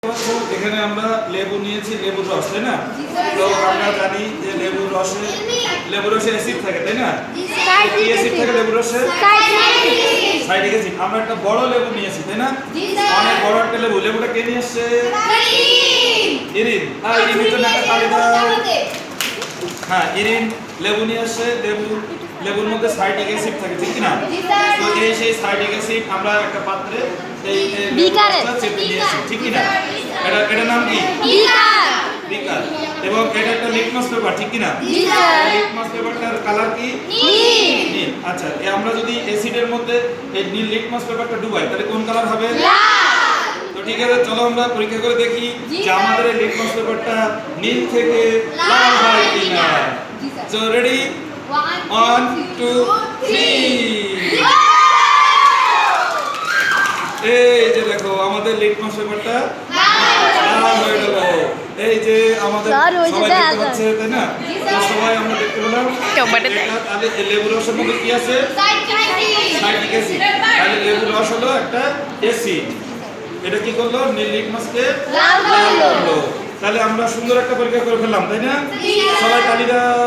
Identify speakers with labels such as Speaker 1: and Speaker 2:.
Speaker 1: এখানে আমরা লেবু নিয়েছি, লেবুর রস, তাই না? তো আমরা জানি যে লেবুর রসে অ্যাসিড থাকে, তাই না? কি অ্যাসিড থাকে লেবুর রসে? Citric acid. আমরা একটা বড় লেবু নিয়েছি, তাই না? অনেক বড় একটা লেবু। লেবুটা কে নিয়ে আসছে? ইরিন। ইরিনের জন্য একটা তালি দাও। হ্যাঁ, ইরিন লেবু নিয়ে আসছে। লেবুর মধ্যে সাইট্রিক অ্যাসিড থাকে, ঠিক কি না? তো সেই সাইট্রিক অ্যাসিড আমরা একটা পাত্রে এই লেবুটা চেপে নিয়েছি, ঠিক কি না? এটার নাম কি? বিকার। এবং এটা একটা লিটমাস পেপার, ঠিক কি না? লিটমাস পেপারটার কালার কি? নীল। আচ্ছা, আমরা যদি অ্যাসিডের মধ্যে এই নীল লিটমাস পেপারটা ডুবাই তাহলে কোন কালার হবে? তো ঠিক আছে, চলো আমরা পরীক্ষা করে দেখি যে আমাদের এই লিটমাস পেপারটা নীল থেকে লাল হয় কিনা। So ready, 1 2 3। এই যে দেখো আমাদের লিটমাস পেপারটা লাল হয়ে গেল। এই যে আমাদের সবাই দেখতে পাচ্ছে, তাই না? তো সবাই আমরা দেখতে পেলাম এটা। তাহলে লেবুর রসের মধ্যে কি আছে? Citric acid. তাহলে লেবুর রস হলো একটা অ্যাসিড। এটা কি করলো? নীল লিটমাসকে লাল করলো। তাহলে আমরা সুন্দর একটা পরীক্ষা করে ফেললাম, তাই না? সবাই তালি দাও।